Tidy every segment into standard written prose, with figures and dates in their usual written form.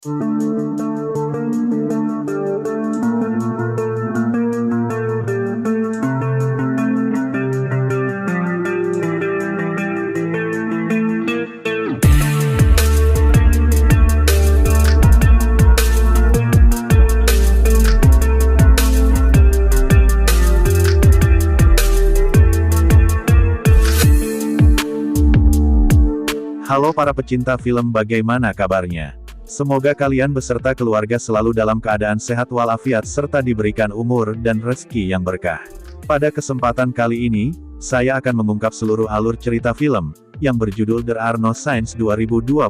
Halo para pecinta film, bagaimana kabarnya? Semoga kalian beserta keluarga selalu dalam keadaan sehat walafiat serta diberikan umur dan rezeki yang berkah. Pada kesempatan kali ini, saya akan mengungkap seluruh alur cerita film, yang berjudul The Arno Saints 2022.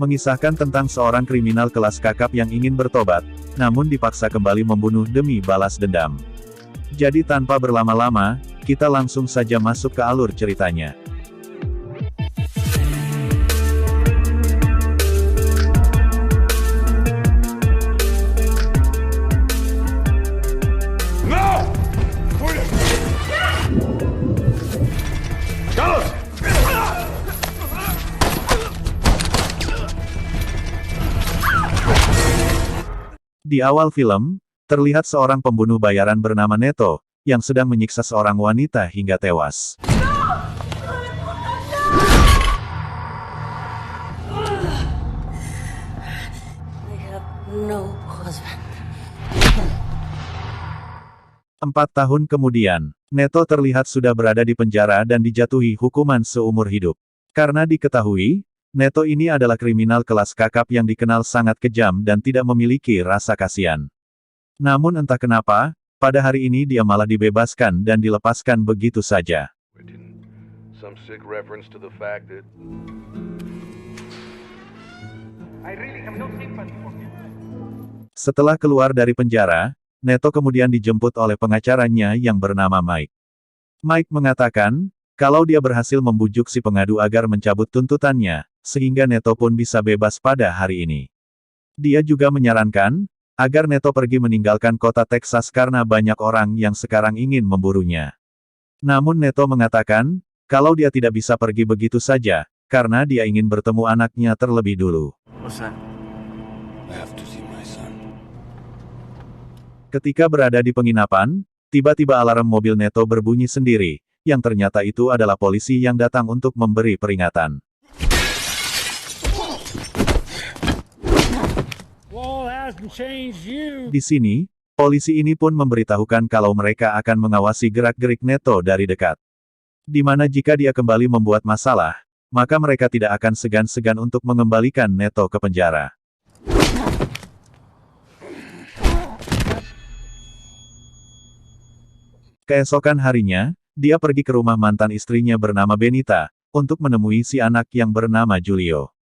Mengisahkan tentang seorang kriminal kelas kakap yang ingin bertobat, namun dipaksa kembali membunuh demi balas dendam. Jadi tanpa berlama-lama, kita langsung saja masuk ke alur ceritanya. Di awal film, terlihat seorang pembunuh bayaran bernama Neto, yang sedang menyiksa seorang wanita hingga tewas. I have no husband. 4 tahun kemudian, Neto terlihat sudah berada di penjara dan dijatuhi hukuman seumur hidup. Karena diketahui, Neto ini adalah kriminal kelas kakap yang dikenal sangat kejam dan tidak memiliki rasa kasihan. Namun entah kenapa, pada hari ini dia malah dibebaskan dan dilepaskan begitu saja. Setelah keluar dari penjara, Neto kemudian dijemput oleh pengacaranya yang bernama Mike. Mike mengatakan, kalau dia berhasil membujuk si pengadu agar mencabut tuntutannya, sehingga Neto pun bisa bebas pada hari ini. Dia juga menyarankan, agar Neto pergi meninggalkan kota Texas karena banyak orang yang sekarang ingin memburunya. Namun Neto mengatakan, kalau dia tidak bisa pergi begitu saja, karena dia ingin bertemu anaknya terlebih dulu. Ketika berada di penginapan, tiba-tiba alarm mobil Neto berbunyi sendiri, yang ternyata itu adalah polisi yang datang untuk memberi peringatan. Di sini, polisi ini pun memberitahukan kalau mereka akan mengawasi gerak-gerik Neto dari dekat. Di mana jika dia kembali membuat masalah, maka mereka tidak akan segan-segan untuk mengembalikan Neto ke penjara. Keesokan harinya, dia pergi ke rumah mantan istrinya bernama Benita, untuk menemui si anak yang bernama Julio.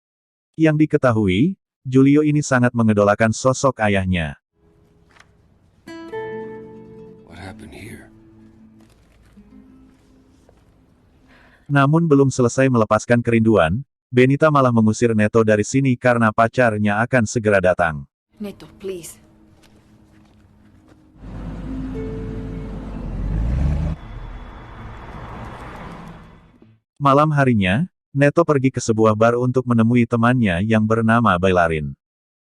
Yang diketahui, Julio ini sangat mengidolakan sosok ayahnya. Namun belum selesai melepaskan kerinduan, Benita malah mengusir Neto dari sini karena pacarnya akan segera datang. Neto, please. Malam harinya, Neto pergi ke sebuah bar untuk menemui temannya yang bernama Bailarin.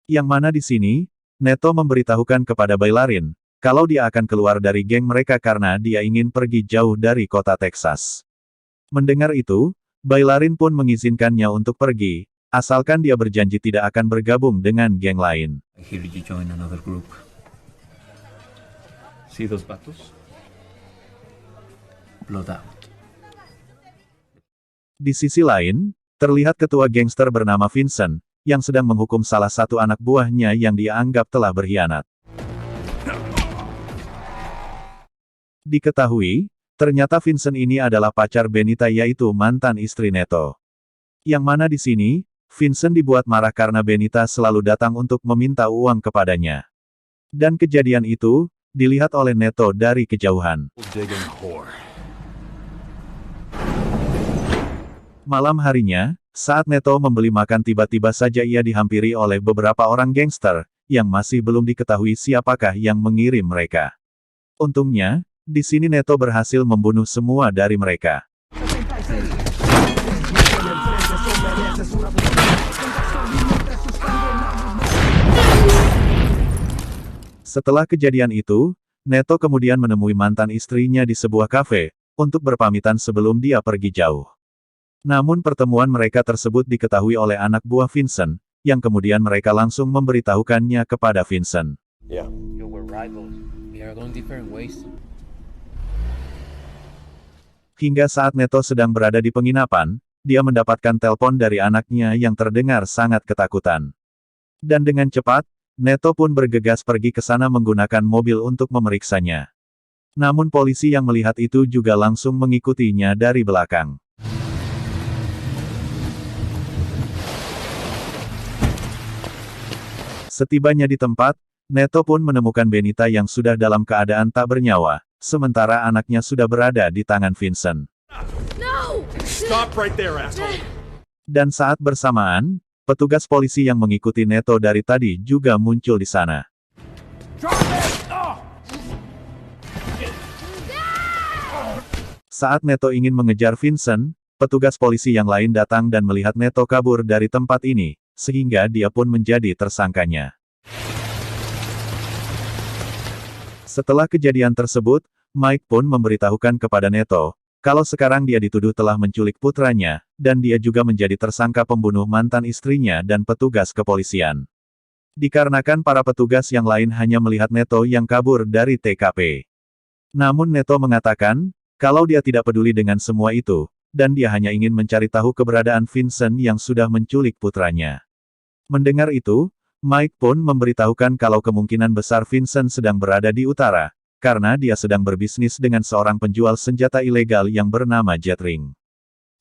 Yang mana di sini, Neto memberitahukan kepada Bailarin, kalau dia akan keluar dari geng mereka karena dia ingin pergi jauh dari kota Texas. Mendengar itu, Bailarin pun mengizinkannya untuk pergi, asalkan dia berjanji tidak akan bergabung dengan geng lain. Di sisi lain, terlihat ketua gangster bernama Vincent, yang sedang menghukum salah satu anak buahnya yang dia anggap telah berkhianat. Diketahui, ternyata Vincent ini adalah pacar Benita yaitu mantan istri Neto. Yang mana di sini, Vincent dibuat marah karena Benita selalu datang untuk meminta uang kepadanya. Dan kejadian itu, dilihat oleh Neto dari kejauhan. Malam harinya, saat Neto membeli makan tiba-tiba saja ia dihampiri oleh beberapa orang gangster, yang masih belum diketahui siapakah yang mengirim mereka. Untungnya, di sini Neto berhasil membunuh semua dari mereka. Setelah kejadian itu, Neto kemudian menemui mantan istrinya di sebuah kafe, untuk berpamitan sebelum dia pergi jauh. Namun pertemuan mereka tersebut diketahui oleh anak buah Vincent, yang kemudian mereka langsung memberitahukannya kepada Vincent. Yeah. Yo, we're rivals. We are going different ways. Hingga saat Neto sedang berada di penginapan, dia mendapatkan telepon dari anaknya yang terdengar sangat ketakutan. Dan dengan cepat, Neto pun bergegas pergi ke sana menggunakan mobil untuk memeriksanya. Namun polisi yang melihat itu juga langsung mengikutinya dari belakang. Setibanya di tempat, Neto pun menemukan Benita yang sudah dalam keadaan tak bernyawa, sementara anaknya sudah berada di tangan Vincent. No! Stop right there, asshole. Dan saat bersamaan, petugas polisi yang mengikuti Neto dari tadi juga muncul di sana. Saat Neto ingin mengejar Vincent, petugas polisi yang lain datang dan melihat Neto kabur dari tempat ini, sehingga dia pun menjadi tersangkanya. Setelah kejadian tersebut, Mike pun memberitahukan kepada Neto, kalau sekarang dia dituduh telah menculik putranya, dan dia juga menjadi tersangka pembunuh mantan istrinya dan petugas kepolisian. Dikarenakan para petugas yang lain hanya melihat Neto yang kabur dari TKP. Namun Neto mengatakan, kalau dia tidak peduli dengan semua itu, dan dia hanya ingin mencari tahu keberadaan Vincent yang sudah menculik putranya. Mendengar itu, Mike pun memberitahukan kalau kemungkinan besar Vincent sedang berada di utara, karena dia sedang berbisnis dengan seorang penjual senjata ilegal yang bernama Jet Ring.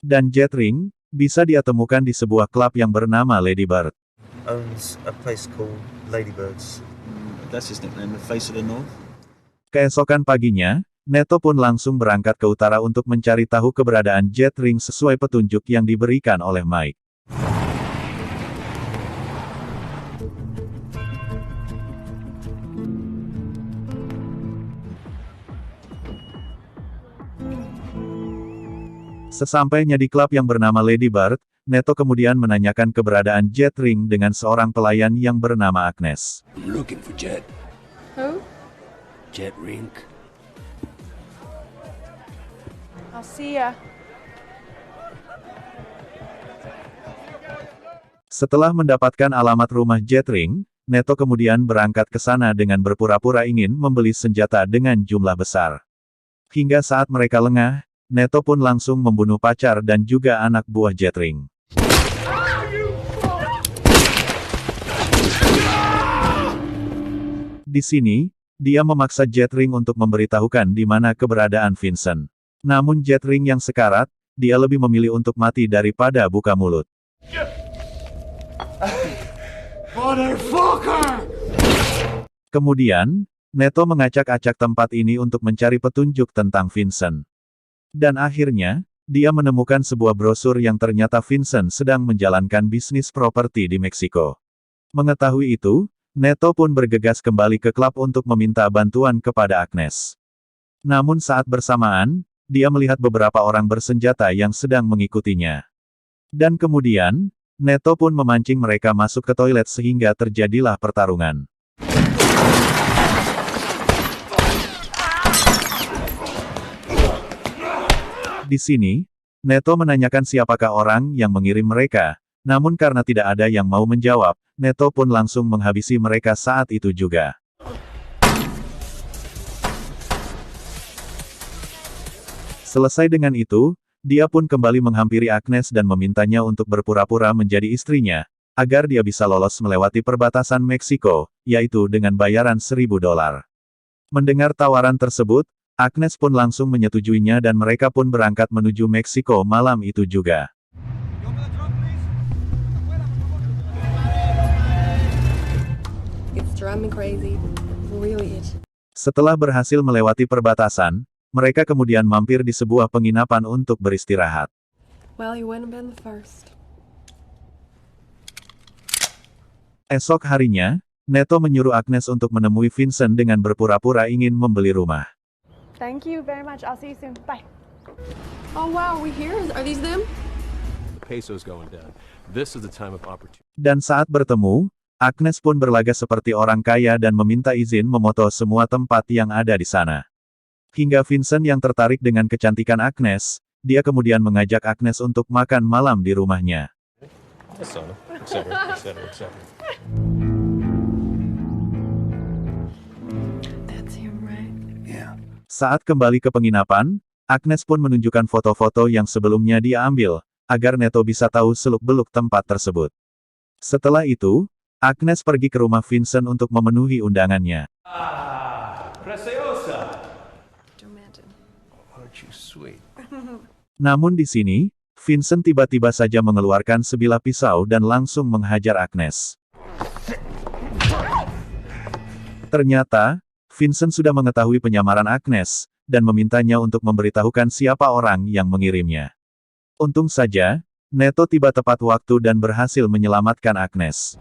Dan Jet Ring, bisa dia temukan di sebuah klub yang bernama Lady Bird. Owns a place called Ladybirds. That's his nickname, the Face of the North. Keesokan paginya, Neto pun langsung berangkat ke utara untuk mencari tahu keberadaan Jet Ring sesuai petunjuk yang diberikan oleh Mike. Sesampainya di klub yang bernama Lady Bird, Neto kemudian menanyakan keberadaan Jet Ring dengan seorang pelayan yang bernama Agnes. I'm looking for Jet. Who? Jet Ring. I'll see ya. Setelah mendapatkan alamat rumah Jet Ring, Neto kemudian berangkat ke sana dengan berpura-pura ingin membeli senjata dengan jumlah besar. Hingga saat mereka lengah, Neto pun langsung membunuh pacar dan juga anak buah Jet Ring. Di sini, dia memaksa Jet Ring untuk memberitahukan di mana keberadaan Vincent. Namun Jet Ring yang sekarat, dia lebih memilih untuk mati daripada buka mulut. Kemudian, Neto mengacak-acak tempat ini untuk mencari petunjuk tentang Vincent. Dan akhirnya, dia menemukan sebuah brosur yang ternyata Vincent sedang menjalankan bisnis properti di Meksiko. Mengetahui itu, Neto pun bergegas kembali ke klub untuk meminta bantuan kepada Agnes. Namun saat bersamaan, dia melihat beberapa orang bersenjata yang sedang mengikutinya. Dan kemudian, Neto pun memancing mereka masuk ke toilet sehingga terjadilah pertarungan. Di sini, Neto menanyakan siapakah orang yang mengirim mereka, namun karena tidak ada yang mau menjawab, Neto pun langsung menghabisi mereka saat itu juga. Selesai dengan itu, dia pun kembali menghampiri Agnes dan memintanya untuk berpura-pura menjadi istrinya, agar dia bisa lolos melewati perbatasan Meksiko, yaitu dengan bayaran $1.000. Mendengar tawaran tersebut, Agnes pun langsung menyetujuinya dan mereka pun berangkat menuju Meksiko malam itu juga. It's driving me crazy. Really is. Setelah berhasil melewati perbatasan, mereka kemudian mampir di sebuah penginapan untuk beristirahat. Well, you wouldn't have been the first. Esok harinya, Neto menyuruh Agnes untuk menemui Vincent dengan berpura-pura ingin membeli rumah. Thank you very much. I'll see you soon. Bye. Oh wow, are we here? Are these them? The peso's going down. This is the time of opportunity. Dan saat bertemu, Agnes pun berlagak seperti orang kaya dan meminta izin memoto semua tempat yang ada di sana. Hingga Vincent yang tertarik dengan kecantikan Agnes, dia kemudian mengajak Agnes untuk makan malam di rumahnya. That's him, right? Yeah. Saat kembali ke penginapan, Agnes pun menunjukkan foto-foto yang sebelumnya dia ambil, agar Neto bisa tahu seluk-beluk tempat tersebut. Setelah itu, Agnes pergi ke rumah Vincent untuk memenuhi undangannya. Dramatic. Aren't you sweet? Namun di sini, Vincent tiba-tiba saja mengeluarkan sebilah pisau dan langsung menghajar Agnes. Ternyata, Vincent sudah mengetahui penyamaran Agnes, dan memintanya untuk memberitahukan siapa orang yang mengirimnya. Untung saja, Neto tiba tepat waktu dan berhasil menyelamatkan Agnes.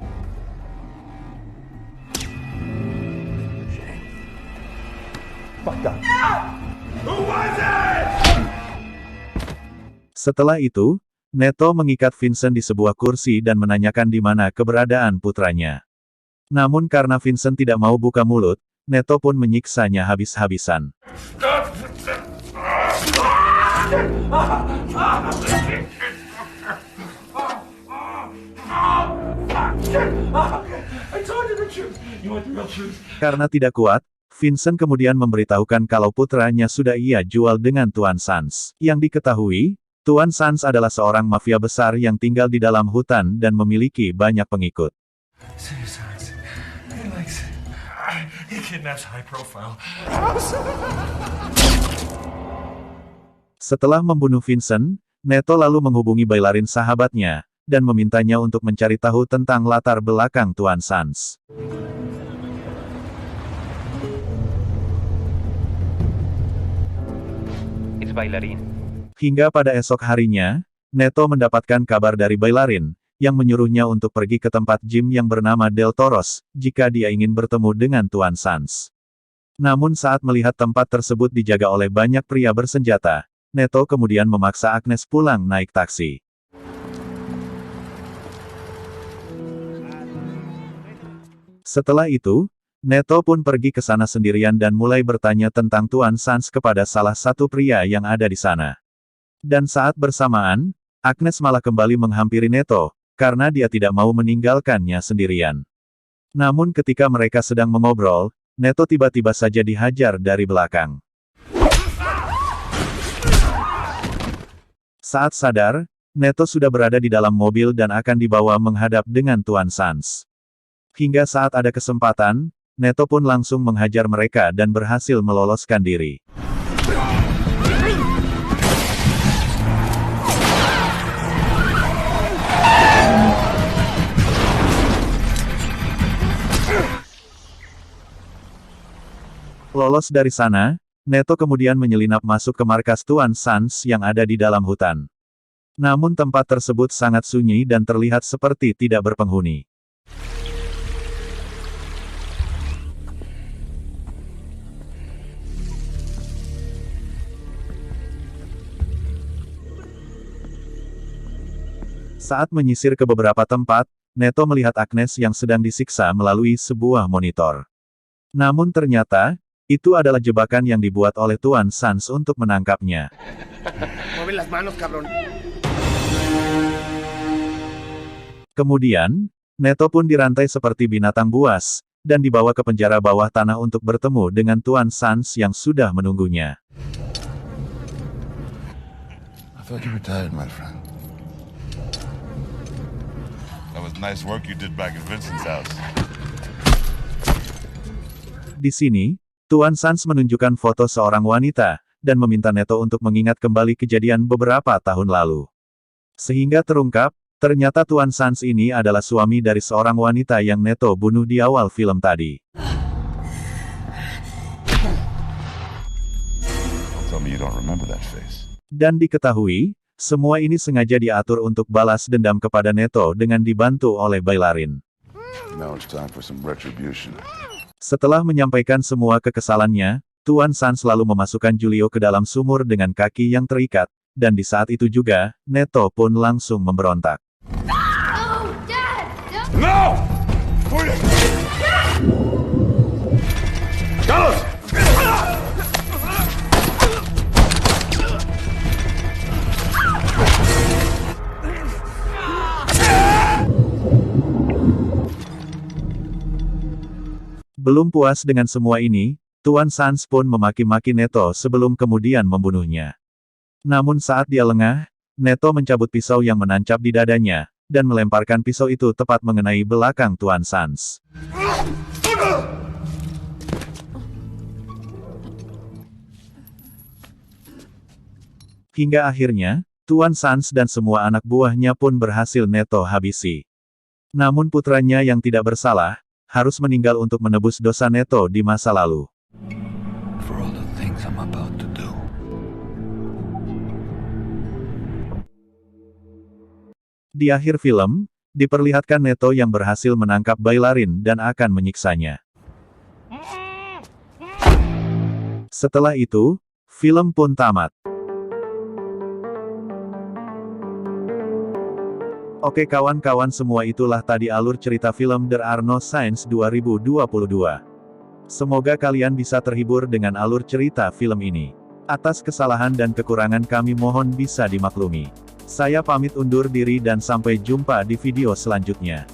Setelah itu, Neto mengikat Vincent di sebuah kursi dan menanyakan di mana keberadaan putranya. Namun karena Vincent tidak mau buka mulut, Neto pun menyiksanya habis-habisan. Karena tidak kuat, Vincent kemudian memberitahukan kalau putranya sudah ia jual dengan Tuan Sans. Yang diketahui, Tuan Sans adalah seorang mafia besar yang tinggal di dalam hutan dan memiliki banyak pengikut. He kidnaps high profile. Setelah membunuh Vincent, Neto lalu menghubungi bailarin sahabatnya, dan memintanya untuk mencari tahu tentang latar belakang Tuan Sans. It's bailarin. Hingga pada esok harinya, Neto mendapatkan kabar dari bailarin, yang menyuruhnya untuk pergi ke tempat gym yang bernama Del Toros, jika dia ingin bertemu dengan Tuan Sans. Namun saat melihat tempat tersebut dijaga oleh banyak pria bersenjata, Neto kemudian memaksa Agnes pulang naik taksi. Setelah itu, Neto pun pergi ke sana sendirian dan mulai bertanya tentang Tuan Sans kepada salah satu pria yang ada di sana. Dan saat bersamaan, Agnes malah kembali menghampiri Neto, karena dia tidak mau meninggalkannya sendirian. Namun ketika mereka sedang mengobrol, Neto tiba-tiba saja dihajar dari belakang. Saat sadar, Neto sudah berada di dalam mobil dan akan dibawa menghadap dengan Tuan Sans. Hingga saat ada kesempatan, Neto pun langsung menghajar mereka dan berhasil meloloskan diri. Lolos dari sana, Neto kemudian menyelinap masuk ke markas Tuan Sans yang ada di dalam hutan. Namun tempat tersebut sangat sunyi dan terlihat seperti tidak berpenghuni. Saat menyisir ke beberapa tempat, Neto melihat Agnes yang sedang disiksa melalui sebuah monitor. Namun ternyata, itu adalah jebakan yang dibuat oleh Tuan Sans untuk menangkapnya. Kemudian, Neto pun dirantai seperti binatang buas, dan dibawa ke penjara bawah tanah untuk bertemu dengan Tuan Sans yang sudah menunggunya. I thought you retired, my friend. That was nice work you did back in Vincent's house. Di sini, Tuan Sans menunjukkan foto seorang wanita, dan meminta Neto untuk mengingat kembali kejadian beberapa tahun lalu. Sehingga terungkap, ternyata Tuan Sans ini adalah suami dari seorang wanita yang Neto bunuh di awal film tadi. Tell me you don't remember that face. Dan diketahui, semua ini sengaja diatur untuk balas dendam kepada Neto dengan dibantu oleh bailarin. Now it's time for some retribution. Setelah menyampaikan semua kekesalannya, Tuan Sans lalu memasukkan Julio ke dalam sumur dengan kaki yang terikat, dan di saat itu juga, Neto pun langsung memberontak. Oh, Dad! No! Belum puas dengan semua ini, Tuan Sans pun memaki-maki Neto sebelum kemudian membunuhnya. Namun saat dia lengah, Neto mencabut pisau yang menancap di dadanya, dan melemparkan pisau itu tepat mengenai belakang Tuan Sans. Hingga akhirnya, Tuan Sans dan semua anak buahnya pun berhasil Neto habisi. Namun putranya yang tidak bersalah, harus meninggal untuk menebus dosa Neto di masa lalu. For all the things I'm about to do. Di akhir film, diperlihatkan Neto yang berhasil menangkap Bailarin dan akan menyiksanya. Setelah itu, film pun tamat. Oke kawan-kawan, semua itulah tadi alur cerita film Der Arno Science 2022. Semoga kalian bisa terhibur dengan alur cerita film ini. Atas kesalahan dan kekurangan kami mohon bisa dimaklumi. Saya pamit undur diri dan sampai jumpa di video selanjutnya.